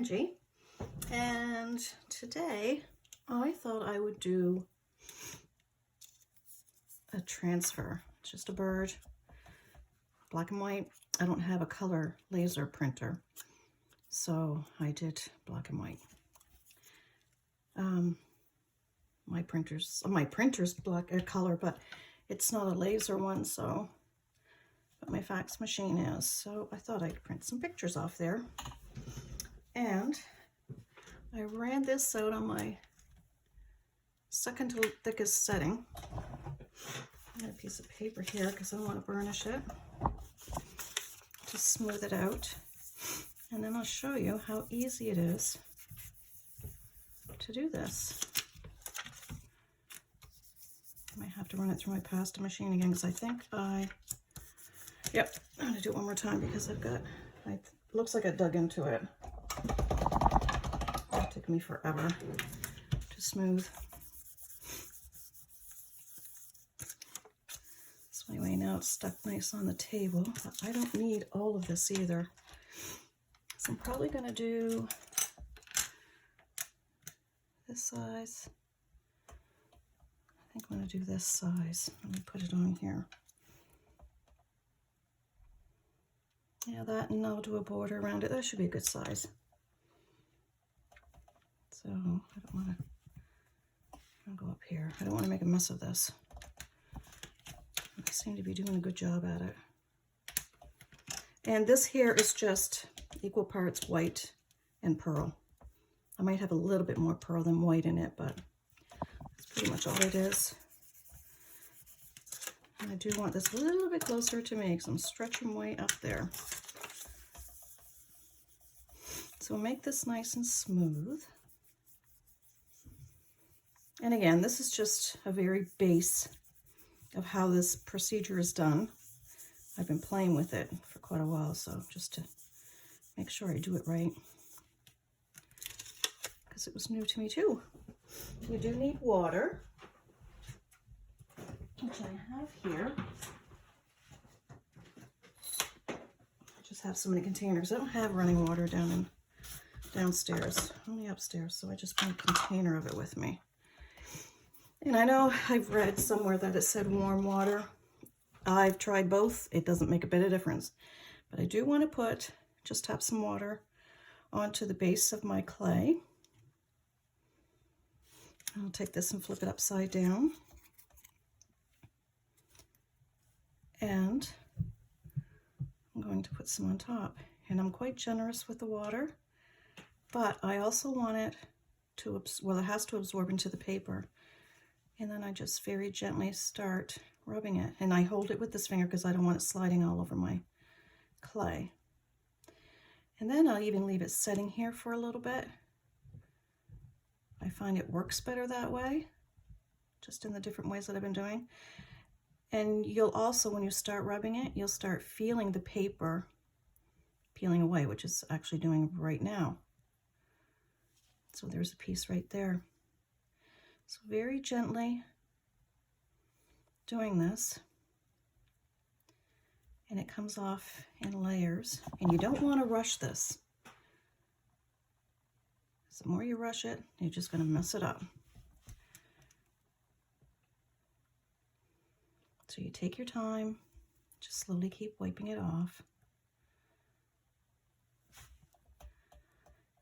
Angie, and today I thought I would do a transfer. It's just a bird, black and white. I don't have a color laser printer, so I did black and white. My printer's black color, but it's not a laser one, so but my fax machine is. So I thought I'd print some pictures off there. And I ran this out on my second to thickest setting. I got a piece of paper here because I want to burnish it to smooth it out. And then I'll show you how easy it is to do this. I might have to run it through my pasta machine again because I think yep, I'm going to do it one more time because looks like I dug into it. It took me forever to smooth. So anyway, now it's stuck nice on the table, but I don't need all of this either. So I'm probably going to do this size. I think I'm going to do this size. Let me put it on here. Yeah, that, and I'll do a border around it. That should be a good size. So I don't want to go up here. I don't want to make a mess of this. I seem to be doing a good job at it. And this here is just equal parts white and pearl. I might have a little bit more pearl than white in it, but that's pretty much all it is. And I do want this a little bit closer to me because I'm stretching way up there. So make this nice and smooth. And again, this is just a very base of how this procedure is done. I've been playing with it for quite a while, so just to make sure I do it right, because it was new to me too. You do need water, which I have here. I just have so many containers. I don't have running water downstairs, only upstairs, so I just bring a container of it with me. And I know I've read somewhere that it said warm water. I've tried both. It doesn't make a bit of difference. But I do want to just tap some water onto the base of my clay. I'll take this and flip it upside down. And I'm going to put some on top. And I'm quite generous with the water, but I also want it to, well, it has to absorb into the paper. And then I just very gently start rubbing it. And I hold it with this finger because I don't want it sliding all over my clay. And then I'll even leave it setting here for a little bit. I find it works better that way, just in the different ways that I've been doing. And you'll also, when you start rubbing it, you'll start feeling the paper peeling away, which is actually doing right now. So there's a piece right there. So very gently doing this, and it comes off in layers, and you don't want to rush this. The more you rush it, you're just going to mess it up. So you take your time, just slowly keep wiping it off.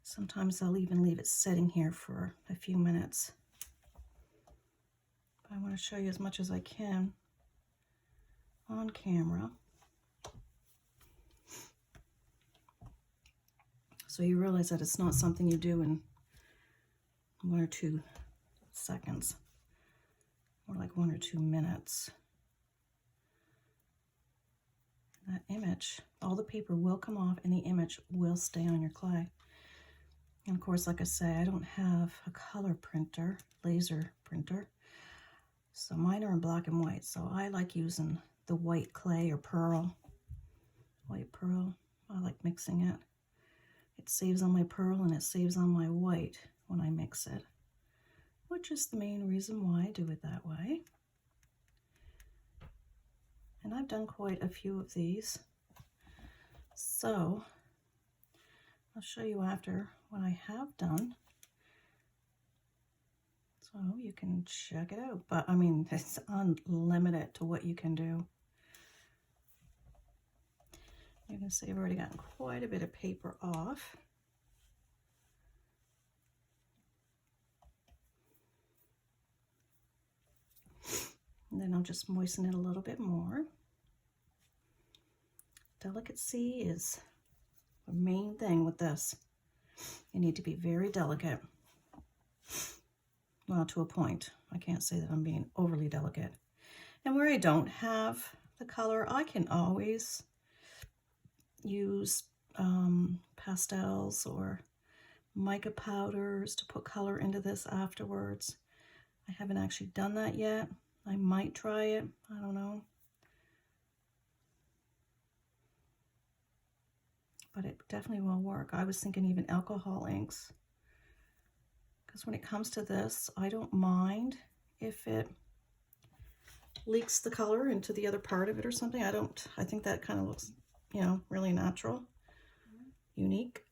Sometimes I'll even leave it setting here for a few minutes. I want to show you as much as I can on camera, so you realize that it's not something you do in 1 or 2 seconds, more like 1 or 2 minutes. That image, all the paper will come off and the image will stay on your clay. And of course, like I say, I don't have a color printer, laser printer. So mine are in black and white, so I like using the white clay or pearl. White pearl, I like mixing it. It saves on my pearl and it saves on my white when I mix it, which is the main reason why I do it that way. And I've done quite a few of these. So I'll show you after what I have done. So you can check it out. But I mean, it's unlimited to what you can do. You can see I've already gotten quite a bit of paper off. And then I'll just moisten it a little bit more. Delicacy is the main thing with this. You need to be very delicate. Well, to a point. I can't say that I'm being overly delicate. And where I don't have the color, I can always use pastels or mica powders to put color into this afterwards. I haven't actually done that yet. I might try it. I don't know. But it definitely will work. I was thinking even alcohol inks. Because when it comes to this, I don't mind if it leaks the color into the other part of it or something. I think that kind of looks, you know, really natural, unique.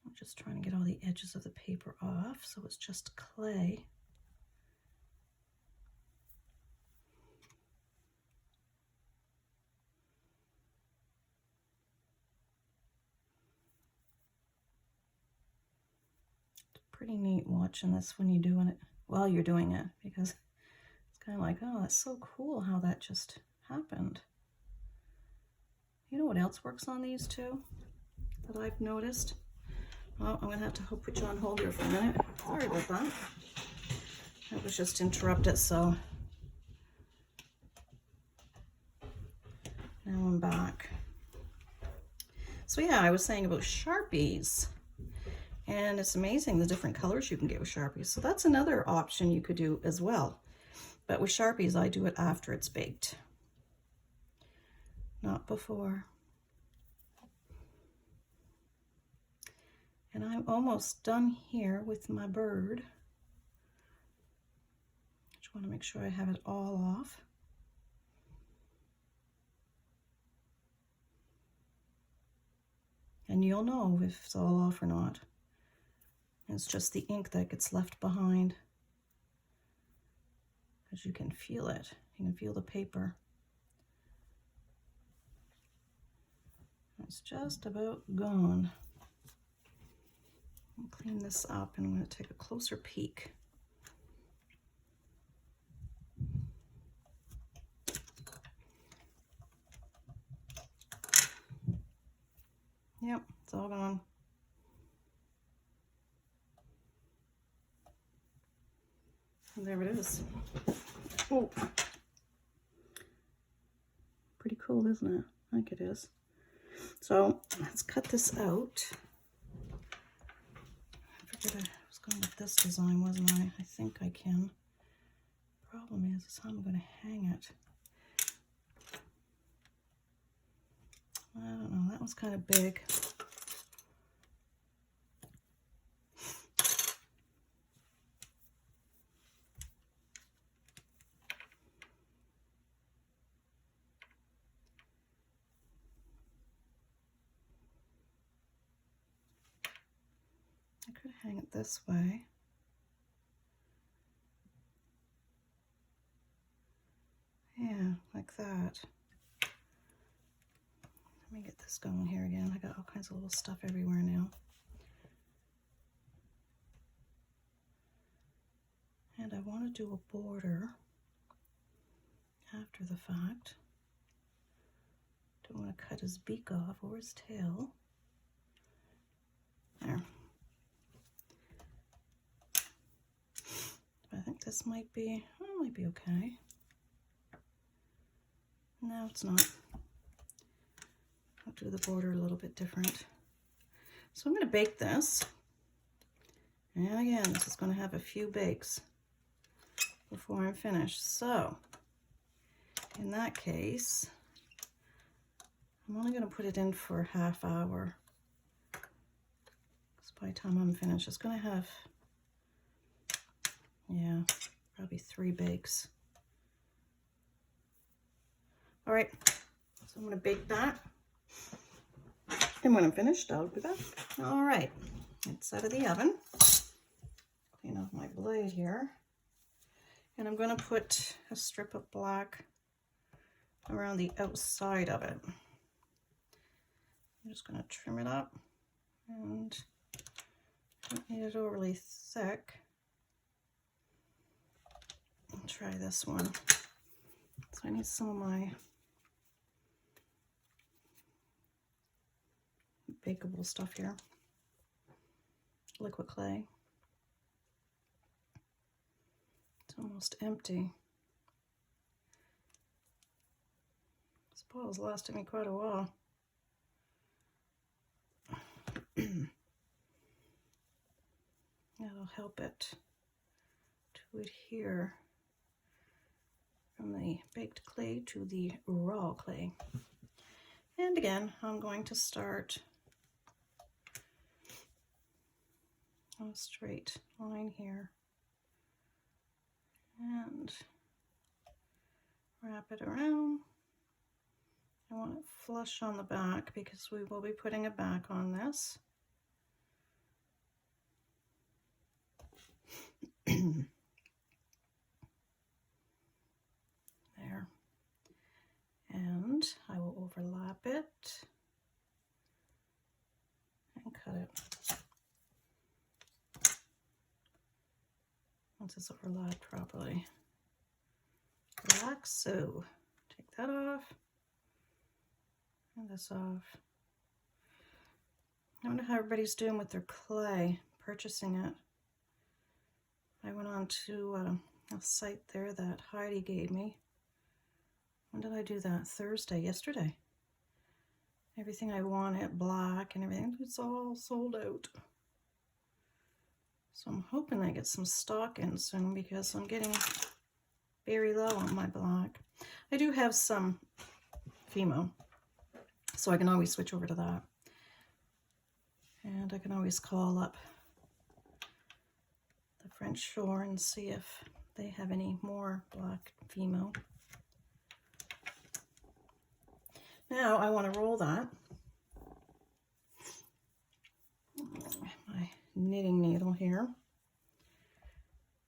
I'm just trying to get all the edges of the paper off so it's just clay. Pretty neat watching this when you're doing it, while you're doing it, because it's kind of like, oh, that's so cool how that just happened. You know what else works on these too that I've noticed? Oh, I'm gonna have to put you on hold here for a minute. Sorry about that. I was just interrupted, so now I'm back. So yeah, I was saying about Sharpies. And it's amazing the different colors you can get with Sharpies. So that's another option you could do as well. But with Sharpies, I do it after it's baked, not before. And I'm almost done here with my bird. Just want to make sure I have it all off. And you'll know if it's all off or not. It's just the ink that gets left behind. Because you can feel it. You can feel the paper. It's just about gone. I'll clean this up and I'm going to take a closer peek. Yep, it's all gone. And there it is. Oh, pretty cool, isn't it? I think it is. So let's cut this out. I forget I was going with this design, wasn't I? I think I can. Problem is how I'm going to hang it. I don't know, that was kind of big. I could hang it this way. Yeah, like that. Let me get this going here again. I got all kinds of little stuff everywhere now. And I want to do a border after the fact. Don't want to cut his beak off or his tail. There. I think this might be okay. No, it's not. I'll do the border a little bit different. So I'm going to bake this. And again, this is going to have a few bakes before I'm finished. So in that case, I'm only going to put it in for a half hour. Because by the time I'm finished, it's going to have, yeah, probably 3 bakes. All right, so I'm going to bake that. And when I'm finished, I'll be back. All right, it's out of the oven. Clean off my blade here. And I'm going to put a strip of black around the outside of it. I'm just going to trim it up, and don't need it overly thick. I'll try this one. So I need some of my bakeable stuff here. Liquid clay. It's almost empty. This bottle's lasted me quite a while. That'll help it to adhere from the baked clay to the raw clay. And again, I'm going to start on a straight line here and wrap it around. I want it flush on the back because we will be putting a back on this. There. And I will overlap it and cut it. Once it's overlapped properly. Like so. Take that off. And this off. I wonder how everybody's doing with their clay, purchasing it. I went on to a site there that Heidi gave me. When did I do that? Thursday, yesterday. Everything I wanted, black and everything, it's all sold out. So I'm hoping I get some stock in soon because I'm getting very low on my black. I do have some Fimo, so I can always switch over to that. And I can always call up the French Shore and see if they have any more black Fimo. Now I want to roll that. My knitting needle here,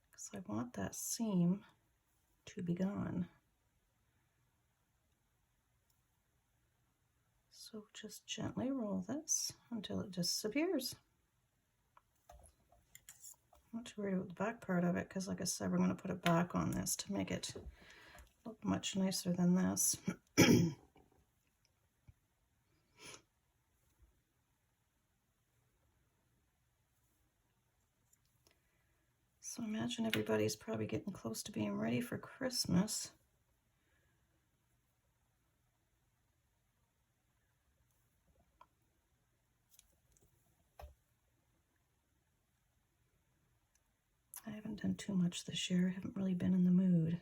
because I want that seam to be gone. So just gently roll this until it disappears. I'm not too worried about the back part of it because, like I said, we're going to put it back on this to make it look much nicer than this. So imagine everybody's probably getting close to being ready for Christmas. I haven't done too much this year. I haven't really been in the mood.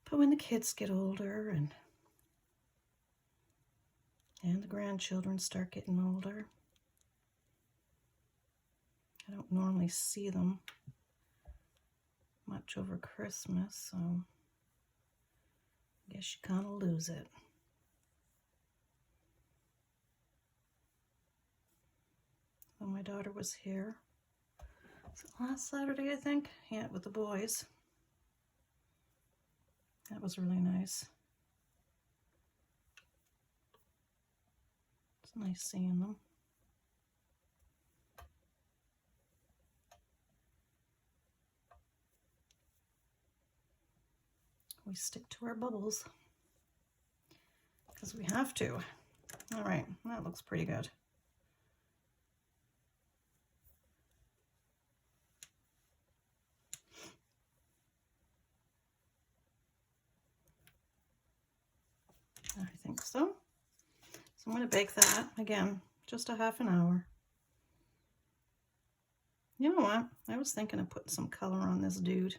But when the kids get older and the grandchildren start getting older, I don't normally see them much over Christmas, so I guess you kind of lose it. When my daughter was here, was it last Saturday, I think? Yeah, with the boys. That was really nice. It's nice seeing them. We stick to our bubbles because we have to. All right, that looks pretty good. I think so. So I'm going to bake that again, just a half an hour. You know what? I was thinking of putting some color on this dude.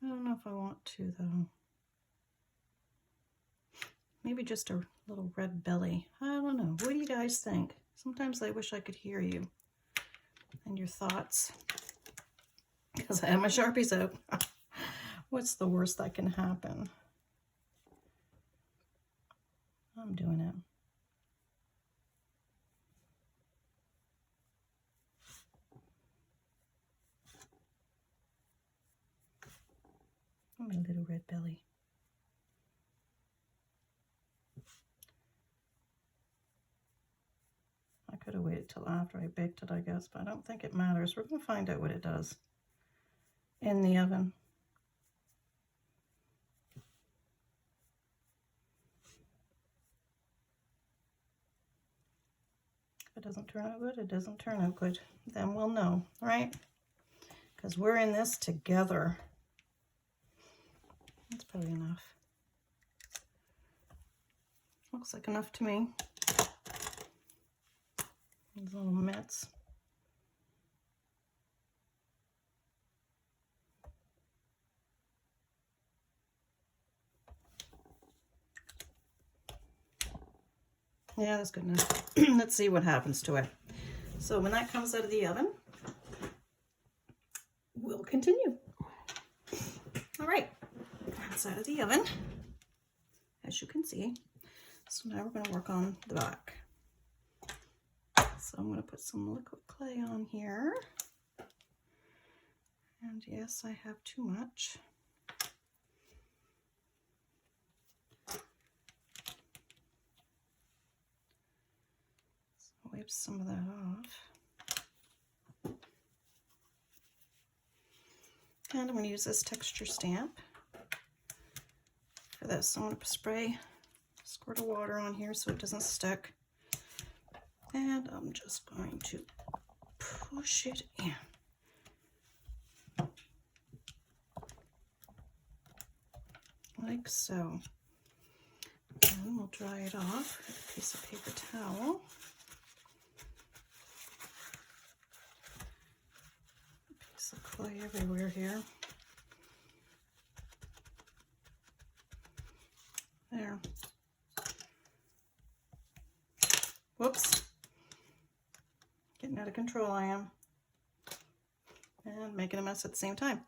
I don't know if I want to, though. Maybe just a little red belly. I don't know. What do you guys think? Sometimes I wish I could hear you and your thoughts. because I have my Sharpies out. What's the worst that can happen? I'm doing it. Oh, my little red belly. I could have waited till after I baked it, I guess, but I don't think it matters. We're going to find out what it does in the oven. If it doesn't turn out good, it doesn't turn out good. Then we'll know, right? Because we're in this together. That's probably enough. Looks like enough to me. These little mitts. Yeah, that's good enough. Let's see what happens to it. So when that comes out of the oven, we'll continue. All right, that's out of the oven, as you can see. So now we're going to work on the back. So I'm going to put some liquid clay on here. And yes, I have too much. So wipe some of that off. And I'm going to use this texture stamp for this. I'm going to spray a squirt of water on here so it doesn't stick. And I'm just going to push it in. Like so. And we'll dry it off with a piece of paper towel. A piece of clay everywhere here. There. Whoops. Getting out of control I am. And making a mess at the same time.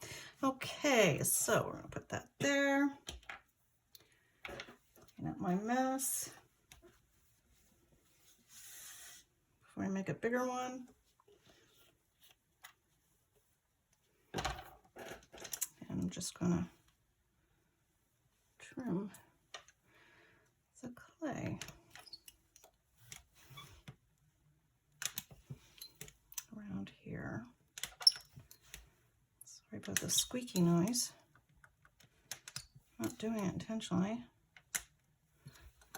Okay, so we're going to put that there. Clean up my mess. Before I make a bigger one. And I'm just going to trim the clay around here. Sorry about the squeaky noise. Not doing it intentionally.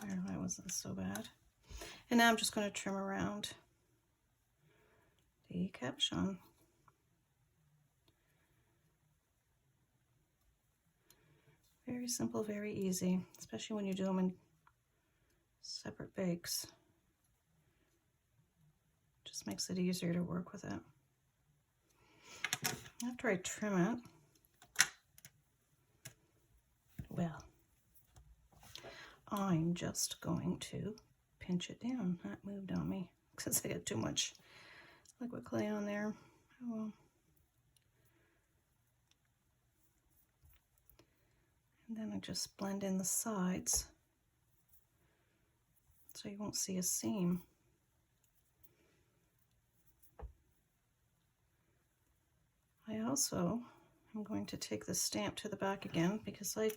There, that wasn't so bad. And now I'm just going to trim around the capuchon. Very simple, very easy, especially when you do them in separate bakes. Just makes it easier to work with it. After I trim it, well, I'm just going to pinch it down. That moved on me because I got too much liquid clay on there. Oh well. And then I just blend in the sides so you won't see a seam. I also am going to take the stamp to the back again because I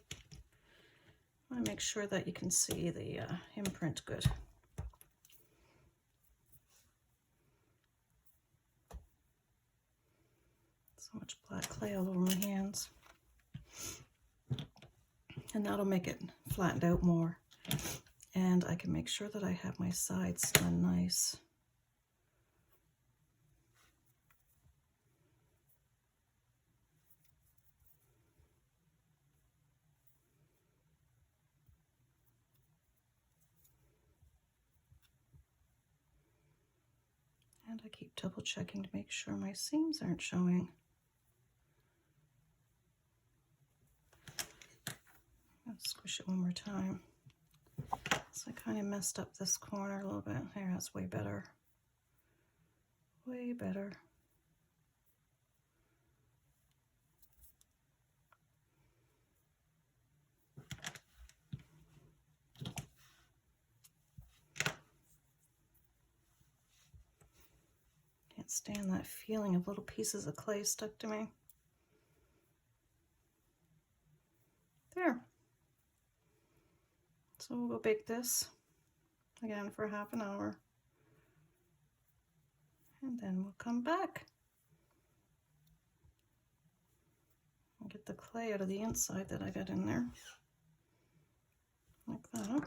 want to make sure that you can see the imprint good. So much black clay all over my hands. And that'll make it flattened out more. And I can make sure that I have my sides done nice. And I keep double checking to make sure my seams aren't showing. I'll squish it one more time. So I kind of messed up this corner a little bit. There, that's way better. Way better. stand that feeling of little pieces of clay stuck to me. There. So we'll go bake this again for half an hour. And then we'll come back and get the clay out of the inside that I got in there. Like that.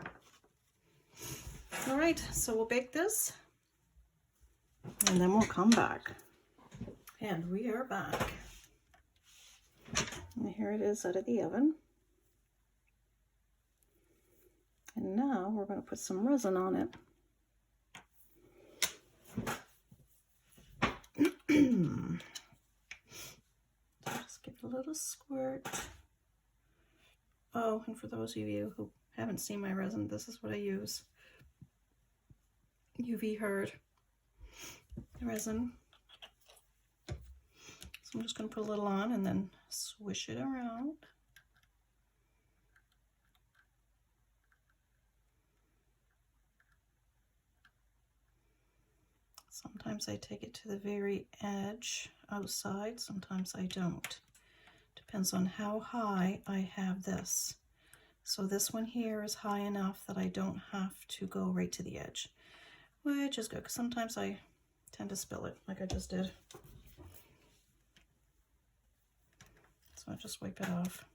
All right, so we'll bake this and then we'll come back. And we are back. And here it is out of the oven. And now we're going to put some resin on it. Just give it a little squirt. Oh, and for those of you who haven't seen my resin, this is what I use. UV hard resin. So I'm just going to put a little on and then swish it around. Sometimes I take it to the very edge outside, sometimes I don't. Depends on how high I have this. So this one here is high enough that I don't have to go right to the edge, which is good because sometimes I tend to spill it like I just did. So I just wipe it off.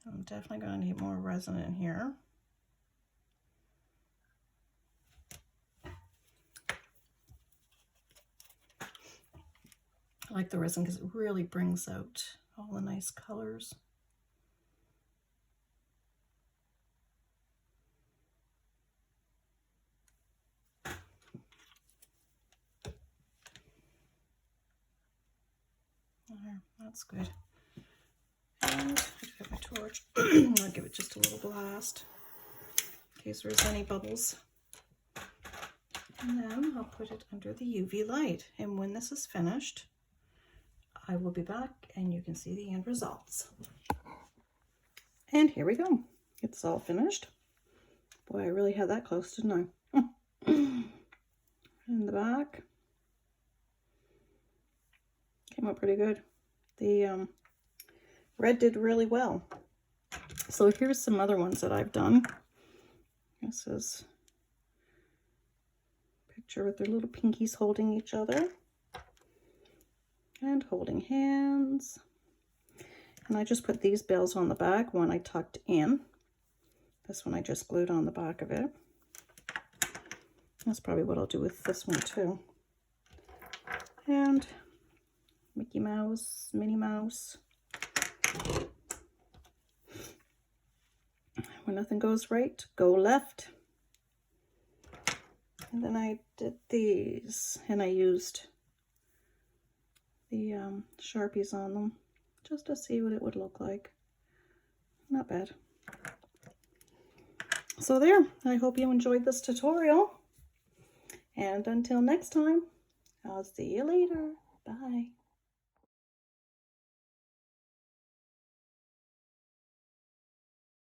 I'm definitely going to need more resin in here. I like the resin because it really brings out all the nice colors. There, that's good. And I have my torch. I'll give it just a little blast in case there's any bubbles. And then I'll put it under the UV light. And when this is finished, I will be back and you can see the end results. And here we go. It's all finished. Boy, I really had that close, didn't I? In the back. Came out pretty good. The red did really well. So here's some other ones that I've done. This is a picture with their little pinkies holding each other and holding hands. And I just put these bells on the back, one I tucked in. This one I just glued on the back of it. That's probably what I'll do with this one too. And Mickey Mouse, Minnie Mouse. When nothing goes right, go left. And then I did these, and I used the Sharpies on them just to see what it would look like. Not bad. So there, I hope you enjoyed this tutorial. And until next time, I'll see you later. Bye.